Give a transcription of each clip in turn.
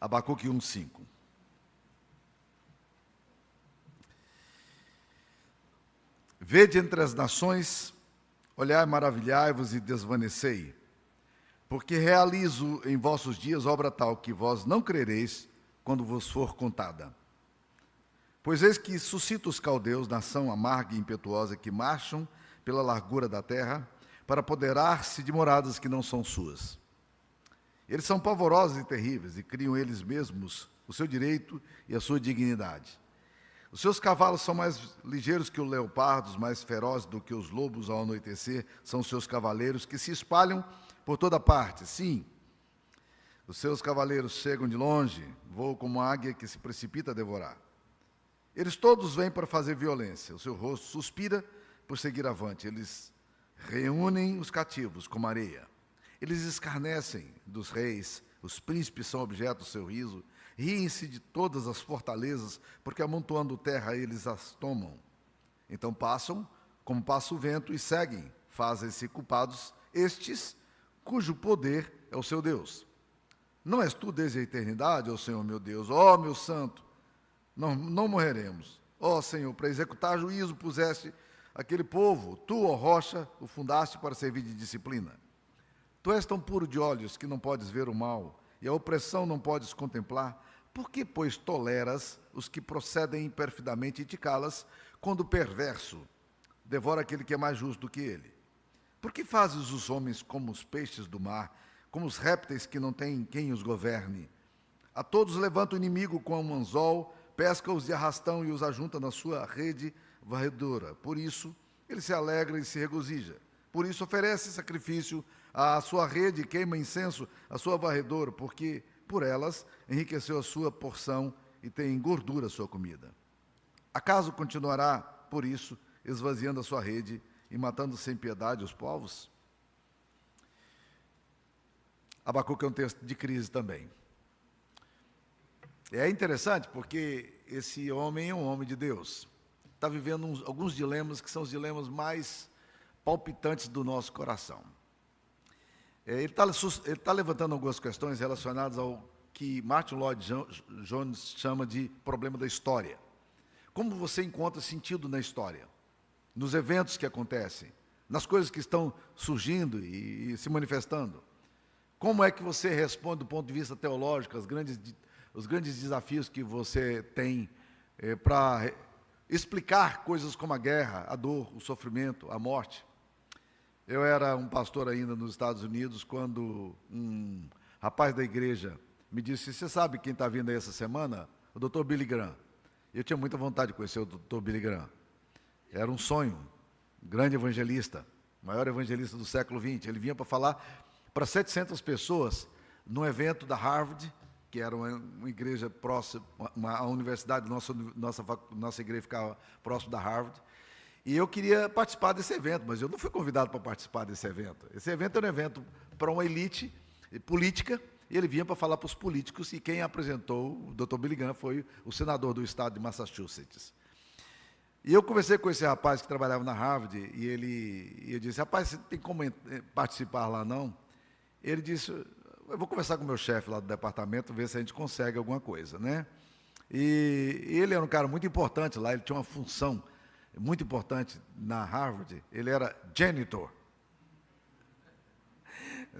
Abacuque 1:5. Vede entre as nações, olhai, maravilhai-vos e desvanecei, porque realizo em vossos dias obra tal que vós não crereis quando vos for contada. Pois eis que suscito os caldeus, nação amarga e impetuosa, que marcham pela largura da terra, para apoderar-se de moradas que não são suas. Eles são pavorosos e terríveis, e criam eles mesmos o seu direito e a sua dignidade. Os seus cavalos são mais ligeiros que os leopardos, mais ferozes do que os lobos ao anoitecer, são os seus cavaleiros que se espalham por toda parte. Sim, os seus cavaleiros chegam de longe, voam como a águia que se precipita a devorar. Eles todos vêm para fazer violência, o seu rosto suspira por seguir avante. Eles reúnem os cativos como areia. Eles escarnecem dos reis, os príncipes são objeto do seu riso, riem-se de todas as fortalezas, porque amontoando terra eles as tomam. Então passam, como passa o vento, e seguem, fazem-se culpados estes, cujo poder é o seu Deus. Não és tu desde a eternidade, ó Senhor meu Deus, ó meu santo, não morreremos. Ó Senhor, para executar juízo puseste aquele povo, tu, ó rocha, o fundaste para servir de disciplina. Tu és tão puro de olhos que não podes ver o mal, e a opressão não podes contemplar. Por que, pois, toleras os que procedem perfidamente e te calas, quando o perverso devora aquele que é mais justo do que ele? Por que fazes os homens como os peixes do mar, como os répteis que não têm quem os governe? A todos levanta o inimigo com um anzol, pesca-os de arrastão e os ajunta na sua rede varredora. Por isso, ele se alegra e se regozija. Por isso, oferece sacrifício à sua rede, queima incenso à sua varredora, porque por elas enriqueceu a sua porção e tem gordura a sua comida. Acaso continuará, por isso, esvaziando a sua rede e matando sem piedade os povos? Abacuque é um texto de crise também. É interessante porque esse homem é um homem de Deus. Está vivendo alguns dilemas que são os dilemas mais palpitantes do nosso coração. Ele está levantando algumas questões relacionadas ao que Martin Lloyd-Jones chama de problema da história. Como você encontra sentido na história? Nos eventos que acontecem? Nas coisas que estão surgindo e se manifestando? Como é que você responde do ponto de vista teológico os grandes desafios que você tem para explicar coisas como a guerra, a dor, o sofrimento, a morte? Eu era um pastor ainda nos Estados Unidos, quando um rapaz da igreja me disse: você sabe quem está vindo aí essa semana? O Dr. Billy Graham. Eu tinha muita vontade de conhecer o Dr. Billy Graham. Era um sonho, um grande evangelista, o maior evangelista do século XX. Ele vinha para falar para 700 pessoas num evento da Harvard, que era uma igreja próxima, a universidade, nossa igreja ficava próximo da Harvard. E eu queria participar desse evento, mas eu não fui convidado para participar desse evento. Esse evento era um evento para uma elite política, e ele vinha para falar para os políticos, e quem apresentou o Dr. Billy Graham foi o senador do estado de Massachusetts. E eu conversei com esse rapaz que trabalhava na Harvard, e eu disse: rapaz, você tem como participar lá, não? Ele disse: eu vou conversar com o meu chefe lá do departamento, ver se a gente consegue alguma coisa, né? E ele era um cara muito importante lá, ele tinha uma função muito importante na Harvard. Ele era janitor,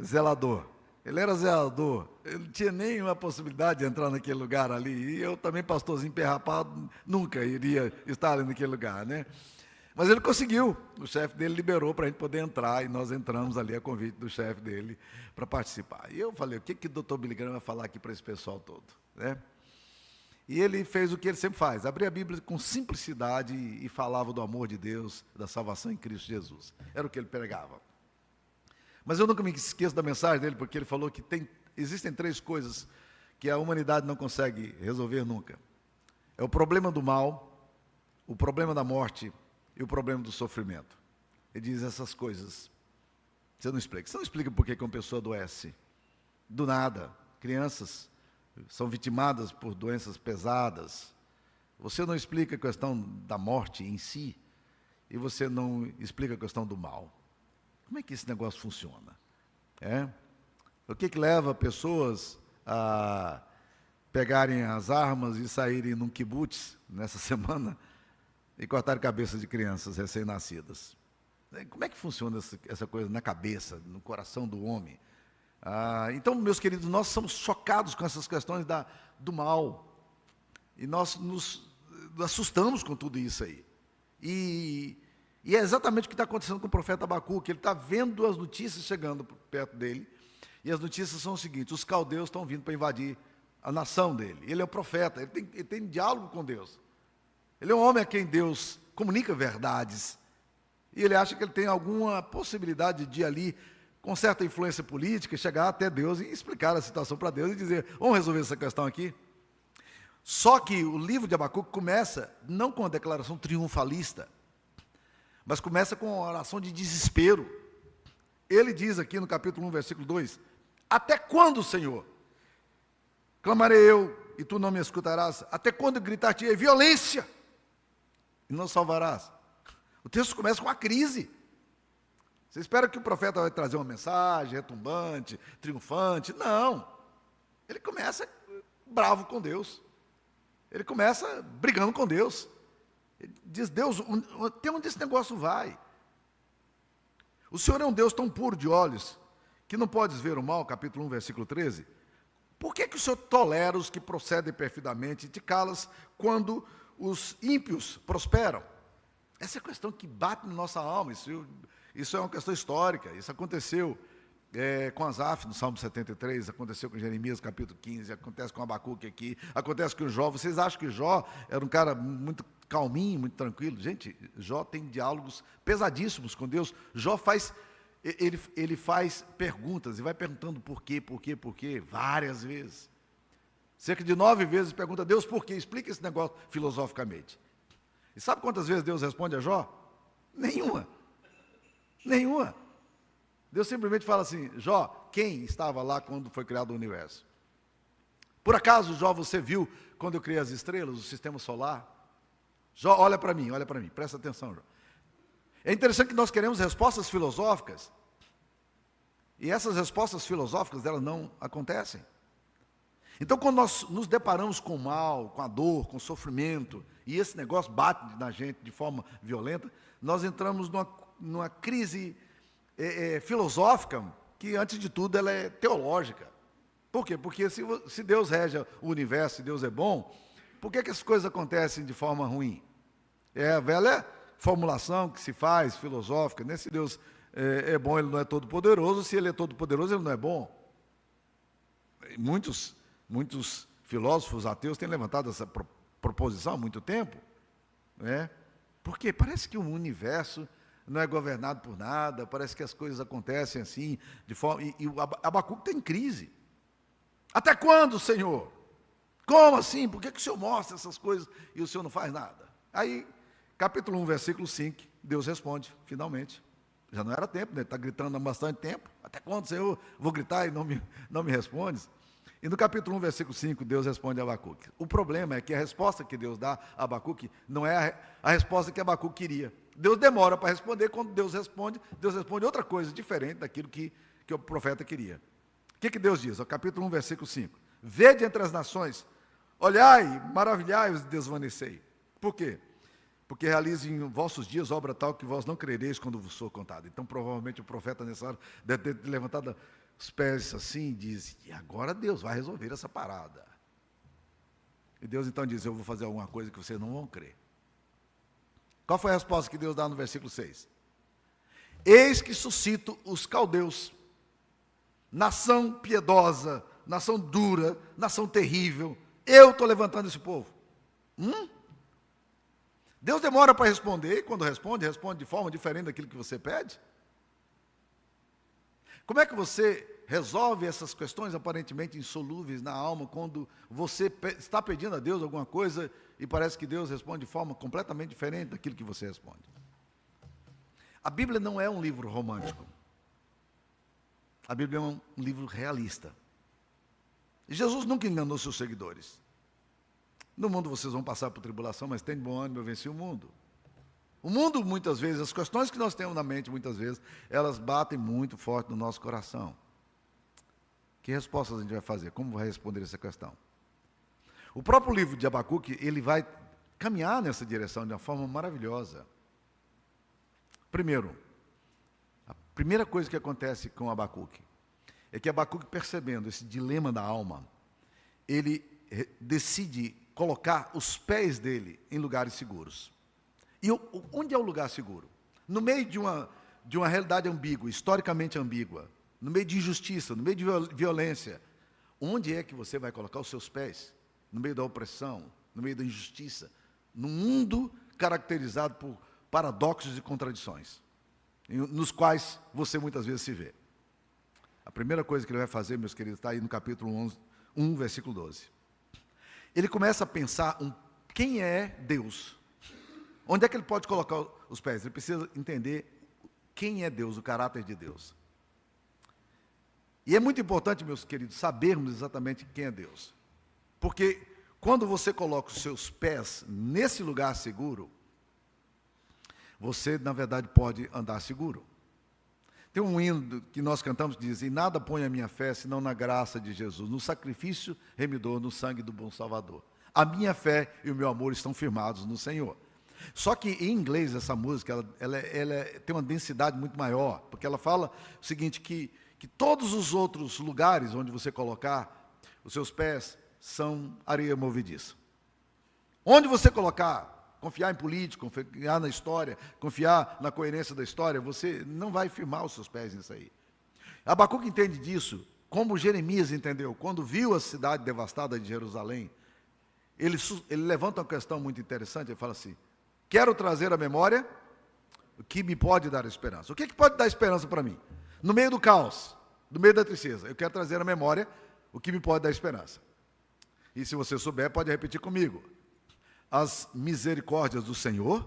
zelador. Ele era zelador, ele não tinha nenhuma possibilidade de entrar naquele lugar ali, e eu também, pastorzinho perrapado, nunca iria estar ali naquele lugar, né? Mas ele conseguiu, o chefe dele liberou para a gente poder entrar, e nós entramos ali a convite do chefe dele para participar. E eu falei: o que o Dr. Billy Graham vai falar aqui para esse pessoal todo, né? E ele fez o que ele sempre faz, abria a Bíblia com simplicidade e falava do amor de Deus, da salvação em Cristo Jesus. Era o que ele pregava. Mas eu nunca me esqueço da mensagem dele, porque ele falou que existem 3 coisas que a humanidade não consegue resolver nunca. É o problema do mal, o problema da morte e o problema do sofrimento. Ele diz: essas coisas você não explica. Você não explica por que uma pessoa adoece. Do nada, crianças são vitimadas por doenças pesadas. Você não explica a questão da morte em si, e você não explica a questão do mal. Como é que esse negócio funciona? O que leva pessoas a pegarem as armas e saírem num kibutz nessa semana e cortarem cabeças de crianças recém-nascidas. Como é que funciona essa coisa na cabeça, no coração do homem? Então, meus queridos, nós somos chocados com essas questões do mal. E nós nos assustamos com tudo isso aí. E é exatamente o que está acontecendo com o profeta Abacuque. Ele está vendo as notícias chegando perto dele. E as notícias são o seguinte: os caldeus estão vindo para invadir a nação dele. Ele é um profeta, ele tem diálogo com Deus. Ele é um homem a quem Deus comunica verdades. E ele acha que ele tem alguma possibilidade de ir ali, com certa influência política, chegar até Deus e explicar a situação para Deus e dizer: vamos resolver essa questão aqui. Só que o livro de Abacuque começa não com uma declaração triunfalista, mas começa com uma oração de desespero. Ele diz aqui no capítulo 1, versículo 2: até quando, Senhor, clamarei eu e tu não me escutarás? Até quando gritar-te-ei violência e não salvarás? O texto começa com uma crise. Você espera que o profeta vai trazer uma mensagem retumbante, triunfante? Não. Ele começa bravo com Deus. Ele começa brigando com Deus. Ele diz: Deus, até onde esse negócio vai? O Senhor é um Deus tão puro de olhos que não podes ver o mal, capítulo 1, versículo 13. Por que o Senhor tolera os que procedem perfidamente e te calas quando os ímpios prosperam? Essa é a questão que bate na nossa alma. Isso é uma questão histórica. Isso aconteceu com Asaf no Salmo 73, aconteceu com Jeremias capítulo 15, acontece com Abacuque aqui, acontece com Jó. Vocês acham que Jó era um cara muito calminho, muito tranquilo? Gente, Jó tem diálogos pesadíssimos com Deus. Jó ele faz perguntas e vai perguntando por quê, várias vezes. Cerca de 9 vezes pergunta: Deus, por quê? Explica esse negócio filosoficamente. E sabe quantas vezes Deus responde a Jó? Nenhuma. Deus simplesmente fala assim: Jó, quem estava lá quando foi criado o universo? Por acaso, Jó, você viu quando eu criei as estrelas, o sistema solar? Jó, olha para mim, presta atenção, Jó. É interessante que nós queremos respostas filosóficas, e essas respostas filosóficas, elas não acontecem. Então, quando nós nos deparamos com o mal, com a dor, com o sofrimento, e esse negócio bate na gente de forma violenta, nós entramos numa crise filosófica, que antes de tudo ela é teológica. Por quê? Porque se Deus rege o universo, se Deus é bom, por que as coisas acontecem de forma ruim? É a velha formulação que se faz, filosófica, né? Se Deus é bom, Ele não é todo-poderoso; se Ele é todo-poderoso, Ele não é bom. Muitos filósofos ateus têm levantado essa proposição há muito tempo, né? Porque parece que o universo não é governado por nada, parece que as coisas acontecem assim, de forma. E o Abacuque tem crise. Até quando, Senhor? Como assim? Por que o Senhor mostra essas coisas e o Senhor não faz nada? Aí, capítulo 1, versículo 5, Deus responde, finalmente. Já não era tempo, né? Ele está gritando há bastante tempo. Até quando, Senhor? Vou gritar e não me respondes? E no capítulo 1, versículo 5, Deus responde a Abacuque. O problema é que a resposta que Deus dá a Abacuque não é a resposta que Abacuque queria. Deus demora para responder. Quando Deus responde outra coisa diferente daquilo que o profeta queria. O que Deus diz? O capítulo 1, versículo 5. Vede entre as nações, olhai, maravilhai-vos e desvanecei. Por quê? Porque realize em vossos dias obra tal que vós não crereis quando vos for contado. Então, provavelmente, o profeta nessa hora deve ter levantado os pés assim e diz: e agora Deus vai resolver essa parada. E Deus então diz: eu vou fazer alguma coisa que vocês não vão crer. Qual foi a resposta que Deus dá no versículo 6? Eis que suscito os caldeus, nação piedosa, nação dura, nação terrível. Eu estou levantando esse povo. Deus demora para responder, e quando responde de forma diferente daquilo que você pede. Como é que você resolve essas questões aparentemente insolúveis na alma quando você está pedindo a Deus alguma coisa e parece que Deus responde de forma completamente diferente daquilo que você responde? A Bíblia não é um livro romântico. A Bíblia é um livro realista. Jesus nunca enganou seus seguidores. No mundo vocês vão passar por tribulação, mas tem de bom ânimo, eu venci o mundo. O mundo, muitas vezes, as questões que nós temos na mente, muitas vezes, elas batem muito forte no nosso coração. Que respostas a gente vai fazer? Como vai responder essa questão? O próprio livro de Abacuque, ele vai caminhar nessa direção de uma forma maravilhosa. Primeiro, a primeira coisa que acontece com Abacuque é que Abacuque, percebendo esse dilema da alma, ele decide colocar os pés dele em lugares seguros. E onde é o lugar seguro? No meio de uma realidade ambígua, historicamente ambígua, no meio de injustiça, no meio de violência, onde é que você vai colocar os seus pés? No meio da opressão, no meio da injustiça, num mundo caracterizado por paradoxos e contradições, nos quais você muitas vezes se vê. A primeira coisa que ele vai fazer, meus queridos, está aí no capítulo 1, versículo 12. Ele começa a pensar quem é Deus. Onde é que ele pode colocar os pés? Ele precisa entender quem é Deus, o caráter de Deus. E é muito importante, meus queridos, sabermos exatamente quem é Deus. Porque quando você coloca os seus pés nesse lugar seguro, você, na verdade, pode andar seguro. Tem um hino que nós cantamos que diz: "Em nada ponho a minha fé, senão na graça de Jesus, no sacrifício remidor, no sangue do bom Salvador. A minha fé e o meu amor estão firmados no Senhor." Só que em inglês essa música, ela tem uma densidade muito maior, porque ela fala o seguinte, que todos os outros lugares onde você colocar os seus pés são areia movediça. Onde você colocar, confiar em político, confiar na história, confiar na coerência da história, você não vai firmar os seus pés nisso aí. Abacuque entende disso, como Jeremias entendeu, quando viu a cidade devastada de Jerusalém. Ele levanta uma questão muito interessante, ele fala assim: quero trazer à memória o que me pode dar esperança. O que pode dar esperança para mim? No meio do caos, no meio da tristeza, eu quero trazer à memória o que me pode dar esperança. E se você souber, pode repetir comigo: as misericórdias do Senhor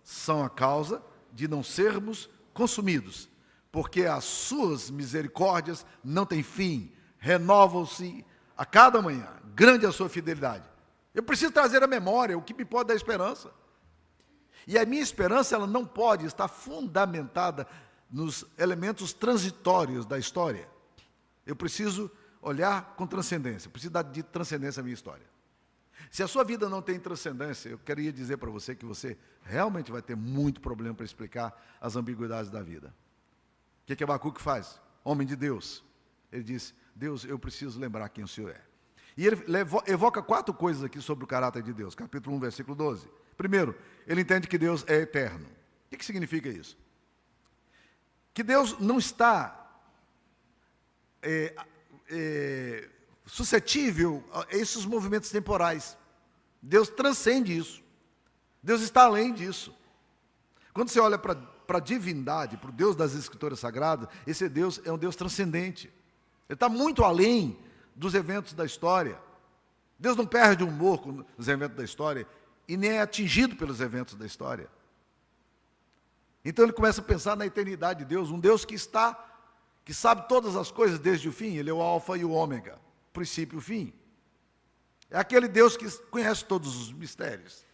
são a causa de não sermos consumidos, porque as suas misericórdias não têm fim, renovam-se a cada manhã, grande é a sua fidelidade. Eu preciso trazer à memória o que me pode dar esperança. E a minha esperança, ela não pode estar fundamentada nos elementos transitórios da história. Eu preciso olhar com transcendência, preciso dar de transcendência à minha história. Se a sua vida não tem transcendência, eu queria dizer para você que você realmente vai ter muito problema para explicar as ambiguidades da vida. O que Abacuque faz? Homem de Deus. Ele diz: Deus, eu preciso lembrar quem o Senhor é. E ele evoca 4 coisas aqui sobre o caráter de Deus. Capítulo 1, versículo 12. Primeiro, ele entende que Deus é eterno. O que significa isso? Que Deus não está suscetível a esses movimentos temporais. Deus transcende isso. Deus está além disso. Quando você olha para a divindade, para o Deus das Escrituras Sagradas, esse Deus é um Deus transcendente. Ele está muito além dos eventos da história. Deus não perde o humor com os eventos da história e nem é atingido pelos eventos da história. Então ele começa a pensar na eternidade de Deus, um Deus que sabe todas as coisas desde o fim. Ele é o alfa e o ômega, o princípio e o fim. É aquele Deus que conhece todos os mistérios.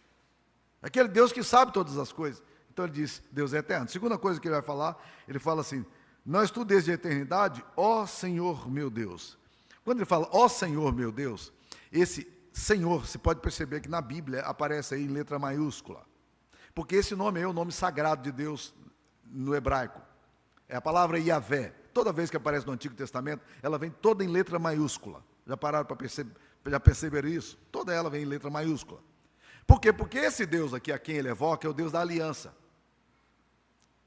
É aquele Deus que sabe todas as coisas. Então ele diz: Deus é eterno. Segunda coisa que ele vai falar, ele fala assim: nós tu desde a eternidade, ó Senhor meu Deus. Quando ele fala ó Senhor meu Deus, esse Senhor, você pode perceber que na Bíblia aparece aí em letra maiúscula. Porque esse nome é o nome sagrado de Deus no hebraico. É a palavra Yahvé. Toda vez que aparece no Antigo Testamento, ela vem toda em letra maiúscula. Já pararam para perceber? Já perceberam isso? Toda ela vem em letra maiúscula. Por quê? Porque esse Deus aqui, a quem ele evoca, é o Deus da aliança.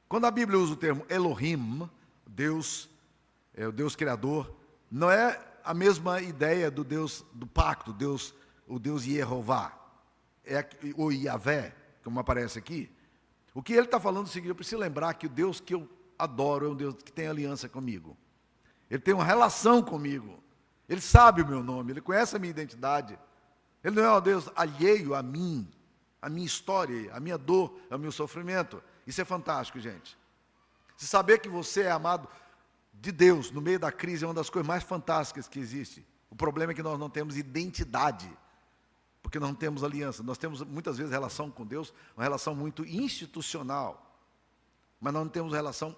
Quando a Bíblia usa o termo Elohim, Deus, é o Deus Criador, não é a mesma ideia do Deus do pacto, o Deus Yehová, o Yahvé, como aparece aqui. O que ele está falando é o seguinte: eu preciso lembrar que o Deus que eu adoro é um Deus que tem aliança comigo. Ele tem uma relação comigo. Ele sabe o meu nome, ele conhece a minha identidade. Ele não é um Deus alheio a mim, a minha história, a minha dor, ao meu sofrimento. Isso é fantástico, gente. Se saber que você é amado de Deus no meio da crise é uma das coisas mais fantásticas que existe. O problema é que nós não temos identidade, porque nós não temos aliança. Nós temos muitas vezes relação com Deus, uma relação muito institucional, mas nós não temos relação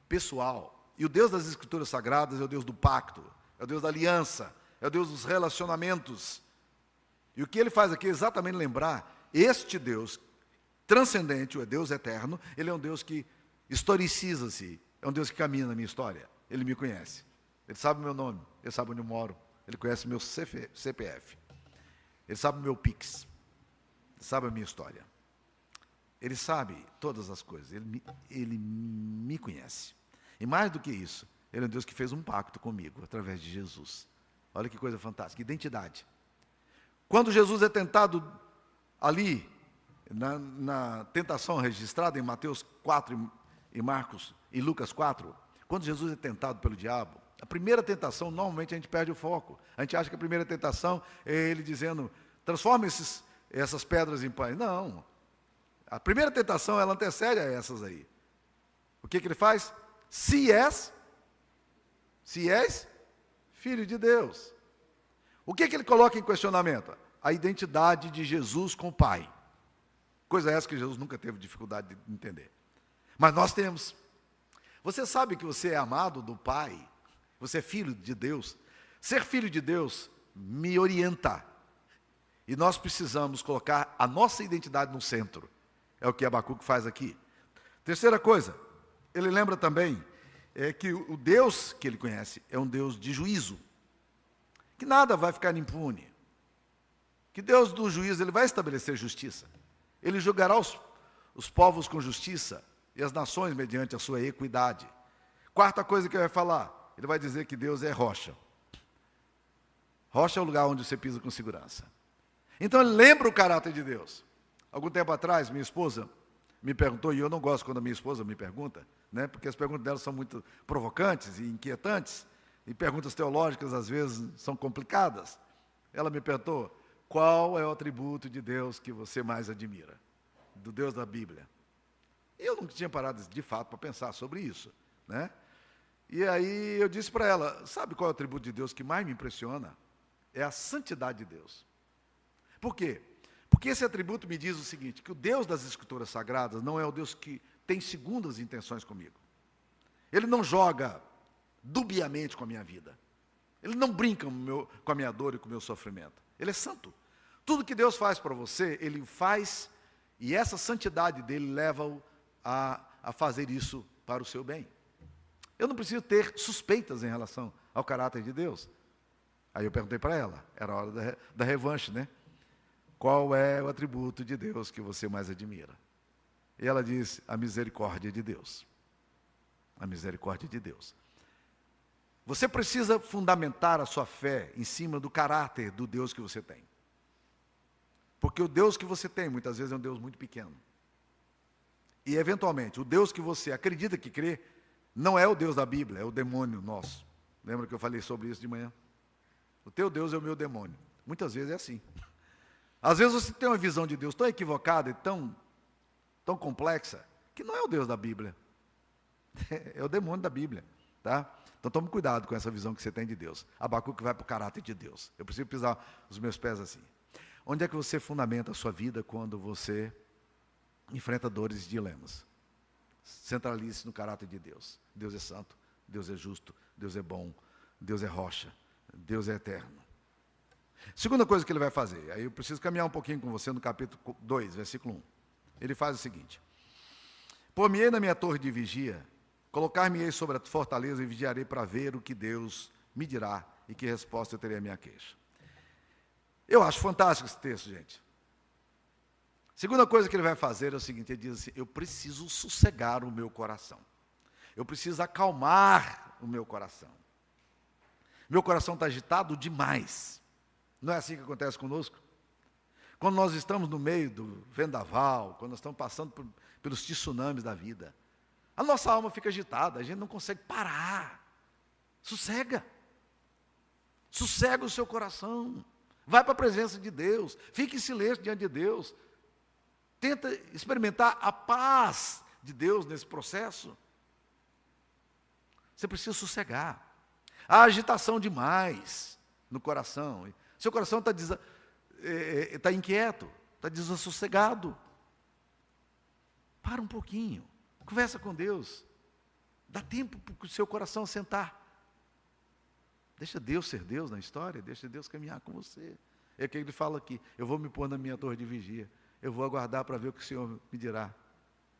pessoal. E o Deus das Escrituras Sagradas é o Deus do pacto, é o Deus da aliança, é o Deus dos relacionamentos. E o que ele faz aqui é exatamente lembrar este Deus transcendente, o Deus eterno, ele é um Deus que historiciza-se, é um Deus que caminha na minha história. Ele me conhece, ele sabe o meu nome, ele sabe onde eu moro, ele conhece meu CPF, ele sabe o meu Pix, ele sabe a minha história. Ele sabe todas as coisas, ele me conhece. E mais do que isso, ele é um Deus que fez um pacto comigo, através de Jesus. Olha que coisa fantástica, identidade. Quando Jesus é tentado ali, na tentação registrada em Mateus 4 e Marcos e Lucas 4, quando Jesus é tentado pelo diabo, a primeira tentação, normalmente a gente perde o foco. A gente acha que a primeira tentação é ele dizendo, transforma essas pedras em pães. Não. A primeira tentação, ela antecede a essas aí. O que ele faz? Se és filho de Deus. O que ele coloca em questionamento? A identidade de Jesus com o Pai. Coisa essa que Jesus nunca teve dificuldade de entender. Mas nós temos. Você sabe que você é amado do Pai? Você é filho de Deus? Ser filho de Deus me orienta. E nós precisamos colocar a nossa identidade no centro. É o que Abacuque faz aqui. Terceira coisa, ele lembra também que o Deus que ele conhece é um Deus de juízo. Que nada vai ficar impune. Que Deus do juízo, ele vai estabelecer justiça. Ele julgará os povos com justiça e as nações mediante a sua equidade. Quarta coisa que ele vai falar, ele vai dizer que Deus é rocha. Rocha é o lugar onde você pisa com segurança. Então ele lembra o caráter de Deus. Algum tempo atrás, minha esposa me perguntou, e eu não gosto quando a minha esposa me pergunta, né, porque as perguntas dela são muito provocantes e inquietantes, e perguntas teológicas às vezes são complicadas. Ela me perguntou, qual é o atributo de Deus que você mais admira? Do Deus da Bíblia. Eu não tinha parado de fato para pensar sobre isso, né? E aí eu disse para ela, sabe qual é o atributo de Deus que mais me impressiona? É a santidade de Deus. Por quê? Porque esse atributo me diz o seguinte, que o Deus das Escrituras Sagradas não é o Deus que tem segundas intenções comigo. Ele não joga dubiamente com a minha vida. Ele não brinca com a minha dor e com o meu sofrimento. Ele é santo. Tudo que Deus faz para você, Ele faz, e essa santidade dele leva-o a fazer isso para o seu bem. Eu não preciso ter suspeitas em relação ao caráter de Deus. Aí eu perguntei para ela, era a hora da revanche, né? Qual é o atributo de Deus que você mais admira? E ela disse, a misericórdia de Deus. A misericórdia de Deus. Você precisa fundamentar a sua fé em cima do caráter do Deus que você tem. Porque o Deus que você tem, muitas vezes, é um Deus muito pequeno. E, eventualmente, o Deus que você acredita que crê, não é o Deus da Bíblia, é o demônio nosso. Lembra que eu falei sobre isso de manhã? O teu Deus é o meu demônio. Muitas vezes é assim. Às vezes você tem uma visão de Deus tão equivocada e tão complexa, que não é o Deus da Bíblia. É o demônio da Bíblia, tá? Então tome cuidado com essa visão que você tem de Deus. Abacuque vai para o caráter de Deus. Eu preciso pisar os meus pés assim. Onde é que você fundamenta a sua vida quando você enfrenta dores e dilemas? Centralize-se no caráter de Deus. Deus é santo, Deus é justo, Deus é bom, Deus é rocha, Deus é eterno. Segunda coisa que ele vai fazer, aí eu preciso caminhar um pouquinho com você no capítulo 2, versículo 1. Ele faz o seguinte, por-me-ei na minha torre de vigia, colocar-me-ei sobre a fortaleza e vigiarei para ver o que Deus me dirá e que resposta eu terei à minha queixa. Eu acho fantástico esse texto, gente. Segunda coisa que ele vai fazer é o seguinte, ele diz assim, eu preciso sossegar o meu coração. Eu preciso acalmar o meu coração. Meu coração está agitado demais. Não é assim que acontece conosco? Quando nós estamos no meio do vendaval, quando nós estamos passando pelos tsunamis da vida, a nossa alma fica agitada, a gente não consegue parar. Sossega. Sossega o seu coração. Vai para a presença de Deus. Fique em silêncio diante de Deus. Tenta experimentar a paz de Deus nesse processo. Você precisa sossegar. Há agitação demais no coração. Seu coração está inquieto, está desassossegado. Para um pouquinho, conversa com Deus. Dá tempo para o seu coração sentar. Deixa Deus ser Deus na história, deixa Deus caminhar com você. É o que ele fala aqui: eu vou me pôr na minha torre de vigia, eu vou aguardar para ver o que o Senhor me dirá.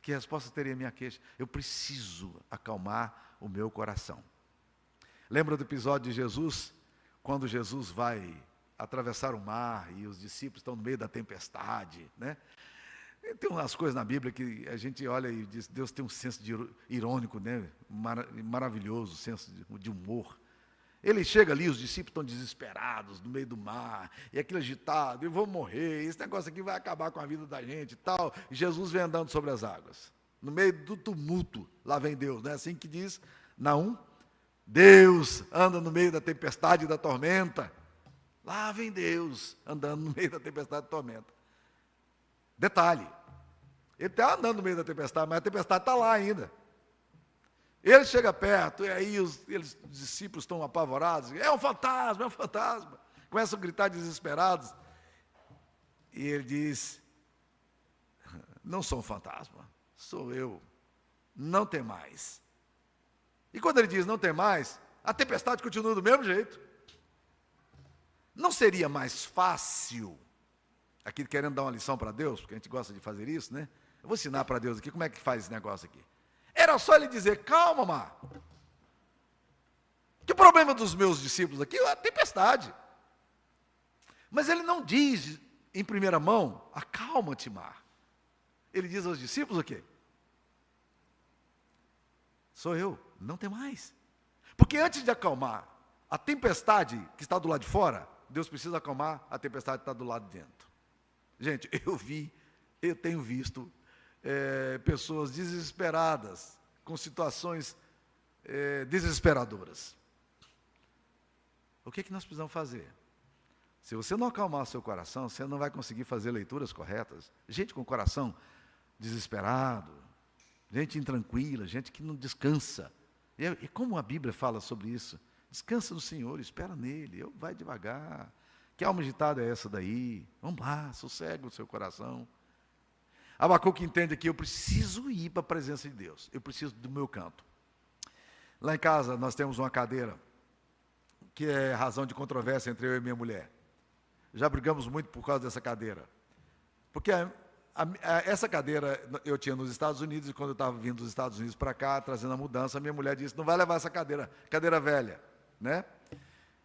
Que resposta teria a minha queixa? Eu preciso acalmar o meu coração. Lembra do episódio de Jesus? Quando Jesus vai atravessar o mar e os discípulos estão no meio da tempestade, né? E tem umas coisas na Bíblia que a gente olha e diz, Deus tem um senso irônico, né? Maravilhoso, senso de humor. Ele chega ali, os discípulos estão desesperados no meio do mar, e aquilo agitado, eu vou morrer, esse negócio aqui vai acabar com a vida da gente e tal. E Jesus vem andando sobre as águas. No meio do tumulto, lá vem Deus, não é assim que diz Naum? Deus anda no meio da tempestade e da tormenta. Lá vem Deus andando no meio da tempestade e da tormenta. Detalhe, ele está andando no meio da tempestade, mas a tempestade está lá ainda. Ele chega perto, e aí os discípulos estão apavorados, é um fantasma, é um fantasma. Começam a gritar desesperados. E ele diz, não sou um fantasma, sou eu, não tem mais. E quando ele diz não tem mais, a tempestade continua do mesmo jeito. Não seria mais fácil, aqui querendo dar uma lição para Deus, porque a gente gosta de fazer isso, né? Eu vou ensinar para Deus aqui como é que faz esse negócio aqui. Era só ele dizer, calma, Mar. Que o problema dos meus discípulos aqui é a tempestade. Mas ele não diz em primeira mão, acalma-te, Mar. Ele diz aos discípulos o quê? Sou eu, não tem mais. Porque antes de acalmar a tempestade que está do lado de fora, Deus precisa acalmar a tempestade que está do lado de dentro. Gente, eu tenho visto pessoas desesperadas, com situações desesperadoras. O que é que nós precisamos fazer? Se você não acalmar o seu coração, você não vai conseguir fazer leituras corretas. Gente com o coração desesperado, gente intranquila, gente que não descansa. E como a Bíblia fala sobre isso? Descansa no Senhor, espera nele, vai devagar. Que alma agitada é essa daí? Vamos lá, sossega o seu coração. Abacuque entende que eu preciso ir para a presença de Deus, eu preciso do meu canto. Lá em casa nós temos uma cadeira, que é razão de controvérsia entre eu e minha mulher. Já brigamos muito por causa dessa cadeira. Porque essa cadeira eu tinha nos Estados Unidos, e quando eu estava vindo dos Estados Unidos para cá, trazendo a mudança, minha mulher disse, não vai levar essa cadeira velha, né?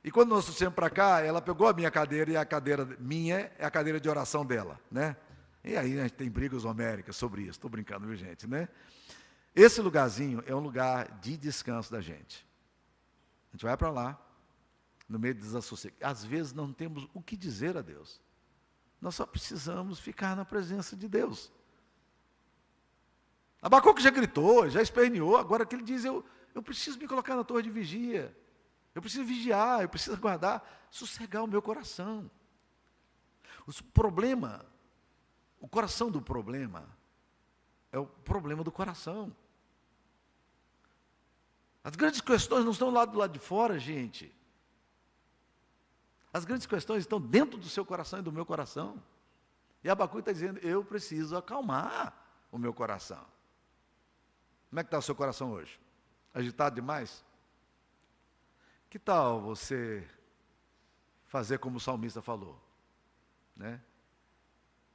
E quando nós trouxemos para cá, ela pegou a minha cadeira, e a cadeira minha é a cadeira de oração dela, né? E aí a gente tem brigas homéricas sobre isso, estou brincando, viu, gente, né? Esse lugarzinho é um lugar de descanso da gente. A gente vai para lá, no meio do desassossego. Às vezes não temos o que dizer a Deus. Nós só precisamos ficar na presença de Deus. Abacuque já gritou, já esperneou, agora que ele diz, eu preciso me colocar na torre de vigia. Eu preciso vigiar, eu preciso guardar, sossegar o meu coração. O coração do problema é o problema do coração. As grandes questões não estão lá do lado de fora, gente. As grandes questões estão dentro do seu coração e do meu coração. E Abacuque está dizendo, eu preciso acalmar o meu coração. Como é que está o seu coração hoje? Agitado demais? Que tal você fazer como o salmista falou, né?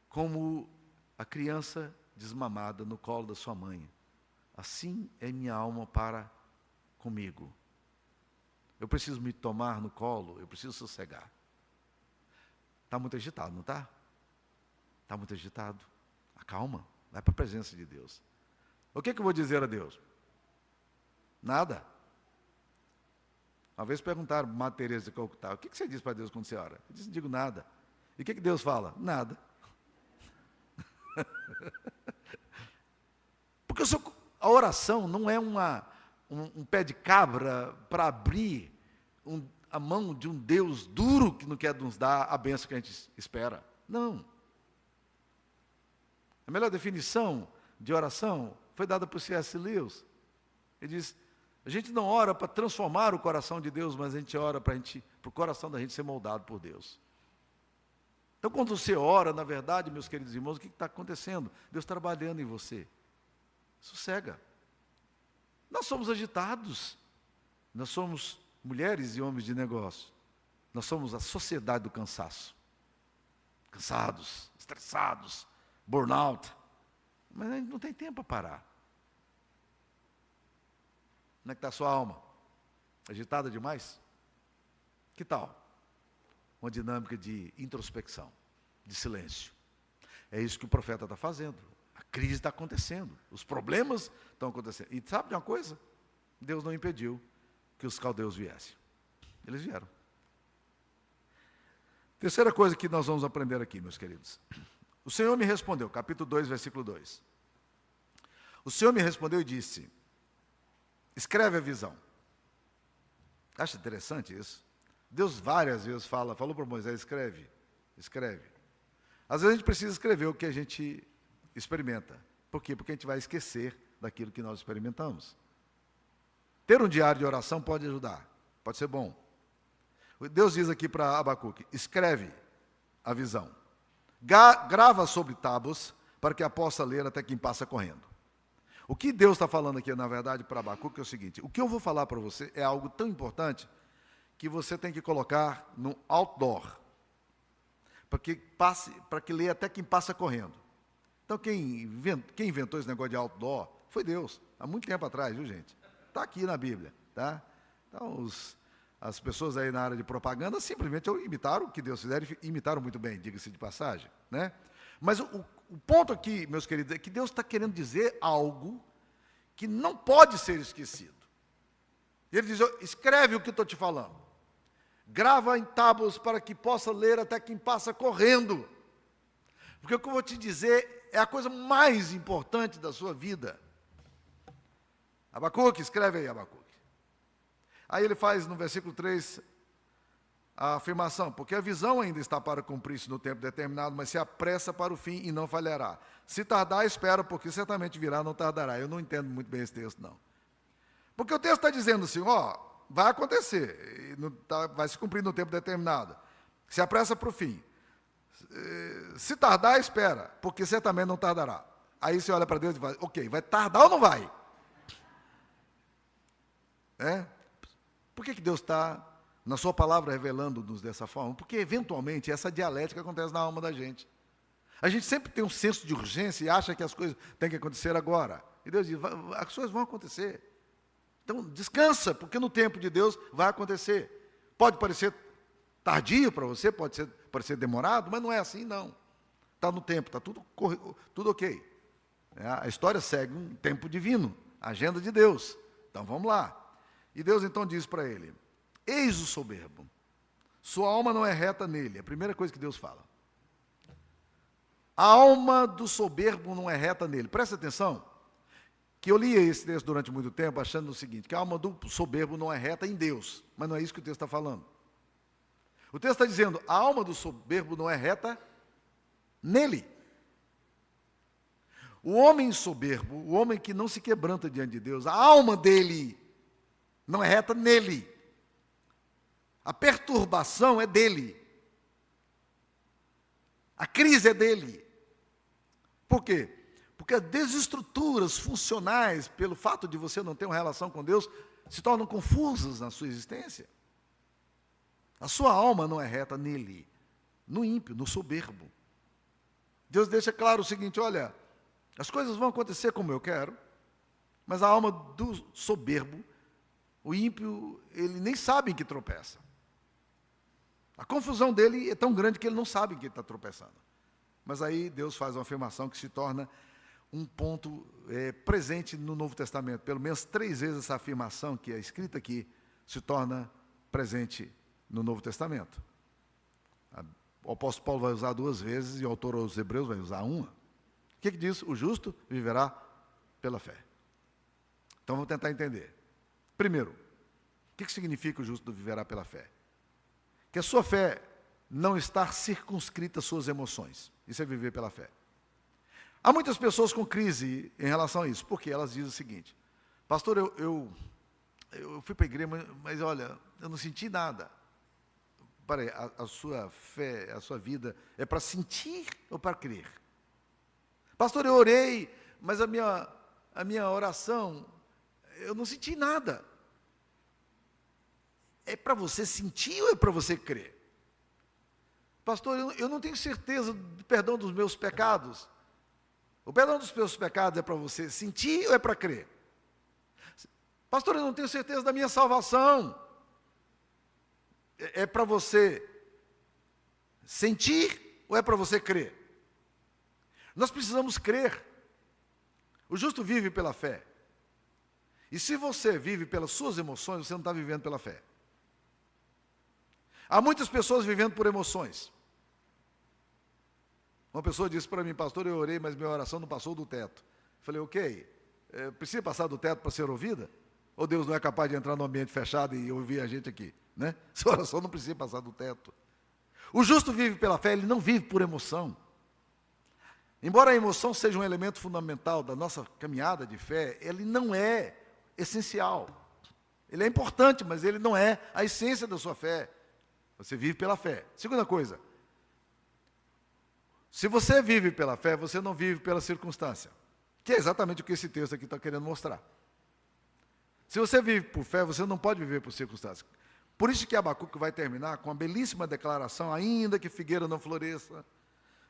Como a criança desmamada no colo da sua mãe, assim é minha alma para comigo. Eu preciso me tomar no colo, eu preciso sossegar. Está muito agitado, não está? Está muito agitado. Acalma, vai para a presença de Deus. O que eu vou dizer a Deus? Nada. Uma vez perguntaram para Madre Teresa de Calcutá, o que você diz para Deus quando você ora? Eu disse, não digo nada. E o que Deus fala? Nada. Porque a oração não é um pé de cabra para abrir a mão de um Deus duro que não quer nos dar a bênção que a gente espera. Não. A melhor definição de oração foi dada por C.S. Lewis. Ele diz, a gente não ora para transformar o coração de Deus, mas a gente ora para o coração da gente ser moldado por Deus. Então, quando você ora, na verdade, meus queridos irmãos, o que está acontecendo? Deus trabalhando em você. Sossega. Nós somos agitados. Nós somos mulheres e homens de negócio. Nós somos a sociedade do cansaço. cansados, estressados, burnout. Mas a gente não tem tempo para parar. Como é que está a sua alma? Agitada demais? Que tal uma dinâmica de introspecção, de silêncio? É isso que o profeta está fazendo. A crise está acontecendo, os problemas estão acontecendo. E sabe de uma coisa? Deus não impediu que os caldeus viessem. Eles vieram. Terceira coisa que nós vamos aprender aqui, meus queridos. O Senhor me respondeu, capítulo 2, versículo 2. O Senhor me respondeu e disse: escreve a visão. Acha interessante isso? Deus várias vezes falou para Moisés: escreve. Às vezes a gente precisa escrever o que a gente experimenta. Por quê? Porque a gente vai esquecer daquilo que nós experimentamos. Ter um diário de oração pode ajudar, pode ser bom. Deus diz aqui para Abacuque: escreve a visão. Grava sobre tábuas, para que a possa ler até quem passa correndo. O que Deus está falando aqui, na verdade, para Abacuque é o seguinte: o que eu vou falar para você é algo tão importante que você tem que colocar no outdoor, para que leia até quem passa correndo. Então, quem inventou esse negócio de outdoor foi Deus, há muito tempo atrás, viu, gente? Está aqui na Bíblia, tá? Então, as pessoas aí na área de propaganda simplesmente imitaram o que Deus fizeram e imitaram muito bem, diga-se de passagem, né? Mas o ponto aqui, meus queridos, é que Deus está querendo dizer algo que não pode ser esquecido. Ele diz: escreve o que eu estou te falando. Grava em tábuas para que possa ler até quem passa correndo. Porque o que eu vou te dizer é a coisa mais importante da sua vida. Abacuque, escreve aí, Abacuque. Aí ele faz no versículo 3 a afirmação: porque a visão ainda está para cumprir-se no tempo determinado, mas se apressa para o fim e não falhará. Se tardar, espera, porque certamente virá, não tardará. Eu não entendo muito bem esse texto, não. Porque o texto está dizendo assim, vai acontecer, vai se cumprir no tempo determinado. Se apressa para o fim. Se tardar, espera, porque certamente não tardará. Aí você olha para Deus e fala: ok, vai tardar ou não vai? Por que Deus está, na sua palavra, revelando-nos dessa forma? Porque, eventualmente, essa dialética acontece na alma da gente. A gente sempre tem um senso de urgência e acha que as coisas têm que acontecer agora. E Deus diz: as coisas vão acontecer. Então, descansa, porque no tempo de Deus vai acontecer. Pode parecer tardio para você, pode parecer demorado, mas não é assim, não. Está no tempo, está tudo ok. A história segue um tempo divino, a agenda de Deus. Então, vamos lá. E Deus então diz para ele: eis o soberbo, sua alma não é reta nele. A primeira coisa que Deus fala. A alma do soberbo não é reta nele. Presta atenção, que eu li esse texto durante muito tempo achando o seguinte, que a alma do soberbo não é reta em Deus, mas não é isso que o texto está falando. O texto está dizendo: a alma do soberbo não é reta nele. O homem soberbo, o homem que não se quebranta diante de Deus, a alma dele não é reta nele. A perturbação é dele. A crise é dele. Por quê? Porque as desestruturas funcionais, pelo fato de você não ter uma relação com Deus, se tornam confusas na sua existência. A sua alma não é reta nele, no ímpio, no soberbo. Deus deixa claro o seguinte: olha, as coisas vão acontecer como eu quero, mas a alma do soberbo, o ímpio, ele nem sabe em que tropeça. A confusão dele é tão grande que ele não sabe em que está tropeçando. Mas aí Deus faz uma afirmação que se torna um ponto presente no Novo Testamento. Pelo menos 3 vezes essa afirmação que é escrita aqui se torna presente no Novo Testamento. O apóstolo Paulo vai usar 2 vezes e o autor aos Hebreus vai usar 1. O que diz? O justo viverá pela fé. Então vamos tentar entender. Primeiro, o que significa o justo viverá pela fé? Que a sua fé não está circunscrita às suas emoções. Isso é viver pela fé. Há muitas pessoas com crise em relação a isso, porque elas dizem o seguinte: pastor, eu fui para a igreja, mas olha, eu não senti nada. Peraí, a sua fé, a sua vida é para sentir ou para crer? Pastor, eu orei, mas a minha oração, eu não senti nada. É para você sentir ou é para você crer? Pastor, eu não tenho certeza do perdão dos meus pecados. O perdão dos meus pecados é para você sentir ou é para crer? Pastor, eu não tenho certeza da minha salvação. É para você sentir ou é para você crer? Nós precisamos crer. O justo vive pela fé. E se você vive pelas suas emoções, você não está vivendo pela fé. Há muitas pessoas vivendo por emoções. Uma pessoa disse para mim, pastor, eu orei, mas minha oração não passou do teto. Falei, ok, precisa passar do teto para ser ouvida? Ou Deus não é capaz de entrar no ambiente fechado e ouvir a gente aqui? Né? Sua oração não precisa passar do teto. O justo vive pela fé, ele não vive por emoção. Embora a emoção seja um elemento fundamental da nossa caminhada de fé, ele não é essencial. Ele é importante, mas ele não é a essência da sua fé. Você vive pela fé. Segunda coisa, se você vive pela fé, você não vive pela circunstância, que é exatamente o que esse texto aqui está querendo mostrar. Se você vive por fé, você não pode viver por circunstância. Por isso que Abacuque vai terminar com uma belíssima declaração, ainda que figueira não floresça,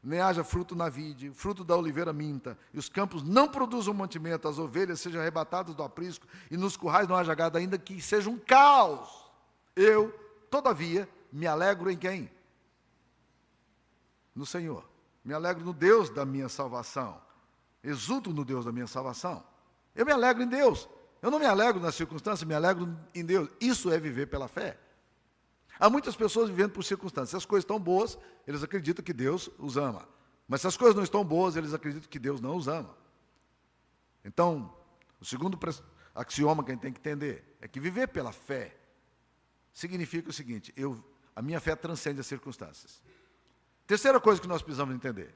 nem haja fruto na vide, fruto da oliveira minta, e os campos não produzam mantimento, as ovelhas sejam arrebatadas do aprisco, e nos currais não haja gado, ainda que seja um caos. Eu, todavia, me alegro em quem? No Senhor. Me alegro no Deus da minha salvação. Exulto no Deus da minha salvação. Eu me alegro em Deus. Eu não me alegro nas circunstâncias, me alegro em Deus. Isso é viver pela fé. Há muitas pessoas vivendo por circunstâncias. Se as coisas estão boas, eles acreditam que Deus os ama. Mas se as coisas não estão boas, eles acreditam que Deus não os ama. Então, o segundo axioma que a gente tem que entender é que viver pela fé significa o seguinte: a minha fé transcende as circunstâncias. Terceira coisa que nós precisamos entender.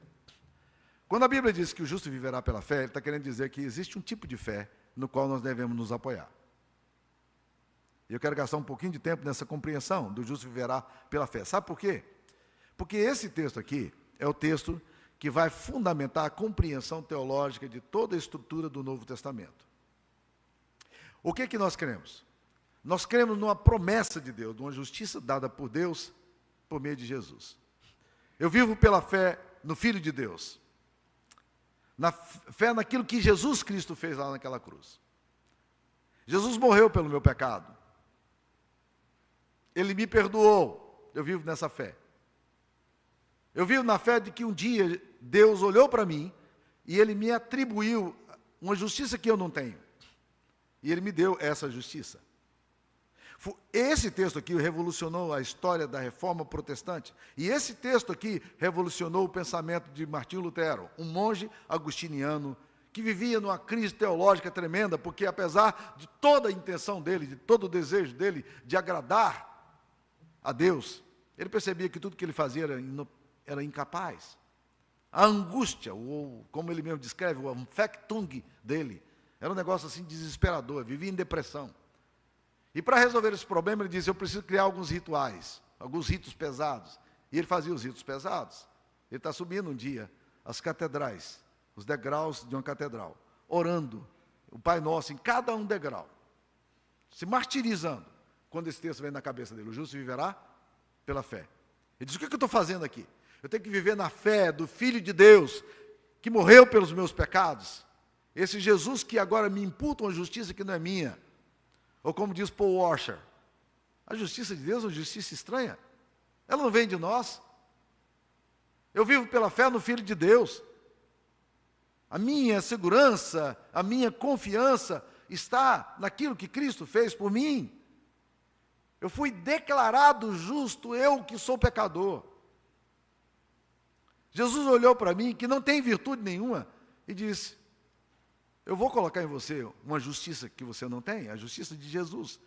Quando a Bíblia diz que o justo viverá pela fé, ele está querendo dizer que existe um tipo de fé no qual nós devemos nos apoiar. E eu quero gastar um pouquinho de tempo nessa compreensão do justo viverá pela fé. Sabe por quê? Porque esse texto aqui é o texto que vai fundamentar a compreensão teológica de toda a estrutura do Novo Testamento. O que que nós cremos? Nós cremos numa promessa de Deus, numa justiça dada por Deus por meio de Jesus. Eu vivo pela fé no Filho de Deus, na fé naquilo que Jesus Cristo fez lá naquela cruz. Jesus morreu pelo meu pecado. Ele me perdoou. Eu vivo nessa fé. Eu vivo na fé de que um dia Deus olhou para mim e Ele me atribuiu uma justiça que eu não tenho. E Ele me deu essa justiça. Esse texto aqui revolucionou a história da Reforma Protestante. E esse texto aqui revolucionou o pensamento de Martinho Lutero, um monge agostiniano que vivia numa crise teológica tremenda, porque apesar de toda a intenção dele, de todo o desejo dele de agradar a Deus, ele percebia que tudo que ele fazia era incapaz. A angústia, ou como ele mesmo descreve, o Anfechtung dele, era um negócio assim desesperador, vivia em depressão. E para resolver esse problema, ele disse, eu preciso criar alguns rituais, alguns ritos pesados. E ele fazia os ritos pesados. Ele está subindo um dia as catedrais, os degraus de uma catedral, orando o Pai Nosso em cada um degrau, se martirizando, quando esse texto vem na cabeça dele, o justo viverá pela fé. Ele diz, o que eu estou fazendo aqui? Eu tenho que viver na fé do Filho de Deus, que morreu pelos meus pecados. Esse Jesus que agora me imputa uma justiça que não é minha. Ou como diz Paul Washer, a justiça de Deus é uma justiça estranha. Ela não vem de nós. Eu vivo pela fé no Filho de Deus. A minha segurança, a minha confiança está naquilo que Cristo fez por mim. Eu fui declarado justo, eu que sou pecador. Jesus olhou para mim, que não tem virtude nenhuma, e disse, eu vou colocar em você uma justiça que você não tem, a justiça de Jesus.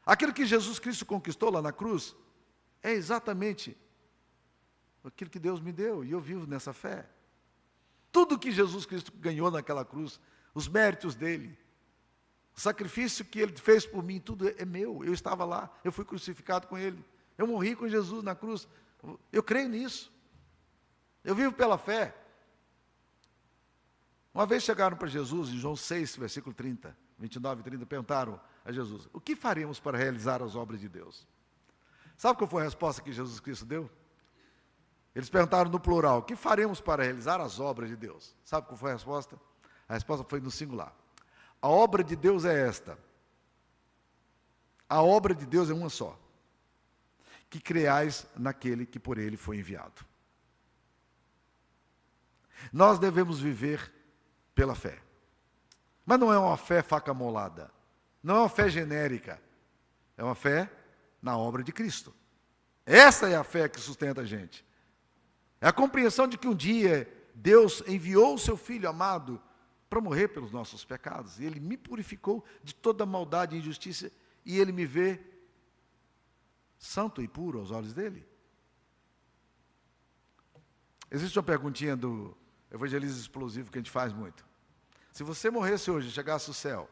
Aquilo que Jesus Cristo conquistou lá na cruz, é exatamente aquilo que Deus me deu, e eu vivo nessa fé. Tudo que Jesus Cristo ganhou naquela cruz, os méritos dele, o sacrifício que ele fez por mim, tudo é meu. Eu estava lá, eu fui crucificado com ele, eu morri com Jesus na cruz, eu creio nisso. Eu vivo pela fé. Uma vez chegaram para Jesus, em João 6, versículo 30, 29 e 30, perguntaram a Jesus, o que faremos para realizar as obras de Deus? Sabe qual foi a resposta que Jesus Cristo deu? Eles perguntaram no plural: o que faremos para realizar as obras de Deus? Sabe qual foi a resposta? A resposta foi no singular. A obra de Deus é esta. A obra de Deus é uma só: que creais naquele que por ele foi enviado. Nós devemos viver pela fé. Mas não é uma fé faca molada. Não é uma fé genérica. É uma fé na obra de Cristo. Essa é a fé que sustenta a gente. É a compreensão de que um dia Deus enviou o seu Filho amado para morrer pelos nossos pecados. E Ele me purificou de toda maldade e injustiça. E Ele me vê santo e puro aos olhos dEle. Existe uma perguntinha do evangelismo explosivo que a gente faz muito. Se você morresse hoje, chegasse ao céu,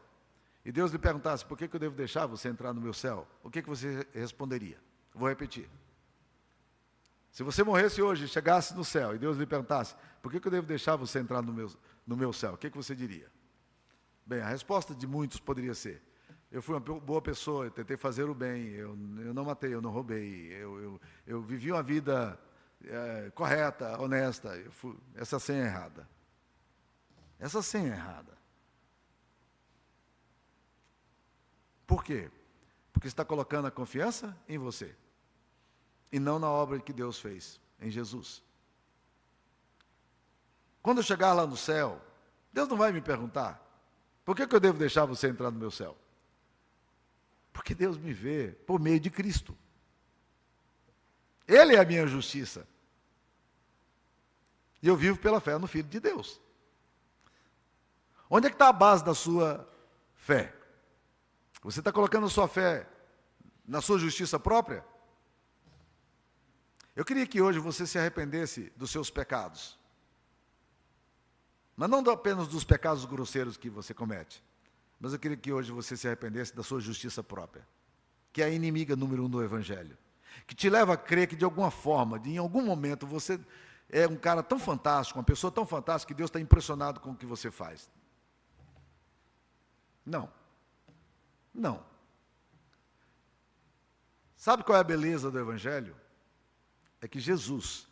e Deus lhe perguntasse: por que eu devo deixar você entrar no meu céu? O que você responderia? Vou repetir. Se você morresse hoje, chegasse no céu, e Deus lhe perguntasse: por que eu devo deixar você entrar no meu céu? O que você diria? Bem, a resposta de muitos poderia ser: eu fui uma boa pessoa, eu tentei fazer o bem, eu não matei, eu não roubei, eu vivi uma vida correta, honesta. Essa senha é errada. Essa senha é errada. Por quê? Porque você está colocando a confiança em você e não na obra que Deus fez em Jesus. Quando eu chegar lá no céu, Deus não vai me perguntar: por que eu devo deixar você entrar no meu céu? Porque Deus me vê por meio de Cristo. Ele é a minha justiça. E eu vivo pela fé no Filho de Deus. Onde é que está a base da sua fé? Você está colocando a sua fé na sua justiça própria? Eu queria que hoje você se arrependesse dos seus pecados. Mas não apenas dos pecados grosseiros que você comete. Mas eu queria que hoje você se arrependesse da sua justiça própria, que é a inimiga número 1 do Evangelho. Que te leva a crer que de alguma forma, em algum momento, você é um cara tão fantástico, uma pessoa tão fantástica, que Deus está impressionado com o que você faz. Não. Não. Sabe qual é a beleza do Evangelho? É que Jesus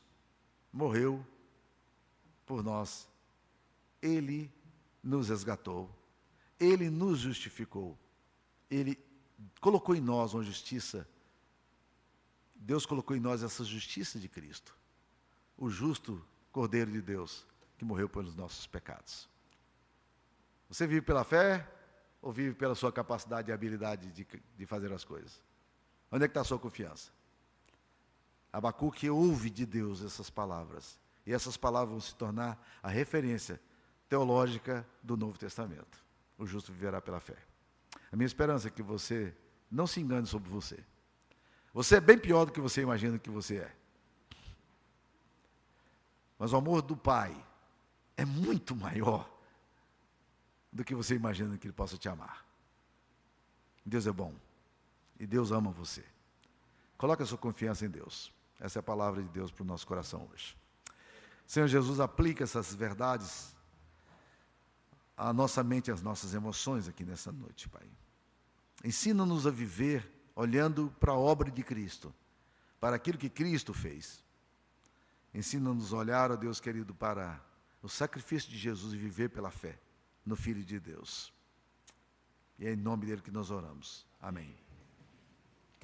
morreu por nós. Ele nos resgatou. Ele nos justificou. Ele colocou em nós uma justiça. Deus colocou em nós essa justiça de Cristo. O justo Cordeiro de Deus, que morreu pelos nossos pecados. Você vive pela fé ou vive pela sua capacidade e habilidade de fazer as coisas? Onde é que está a sua confiança? Abacuque ouve de Deus essas palavras. E essas palavras vão se tornar a referência teológica do Novo Testamento. O justo viverá pela fé. A minha esperança é que você não se engane sobre você. Você é bem pior do que você imagina que você é. Mas o amor do Pai é muito maior do que você imagina que Ele possa te amar. Deus é bom. E Deus ama você. Coloque a sua confiança em Deus. Essa é a palavra de Deus para o nosso coração hoje. Senhor Jesus, aplica essas verdades à nossa mente e às nossas emoções aqui nessa noite, Pai. Ensina-nos a viver olhando para a obra de Cristo, para aquilo que Cristo fez. Ensina-nos a olhar, ó Deus querido, para o sacrifício de Jesus e viver pela fé no Filho de Deus. E é em nome dele que nós oramos. Amém.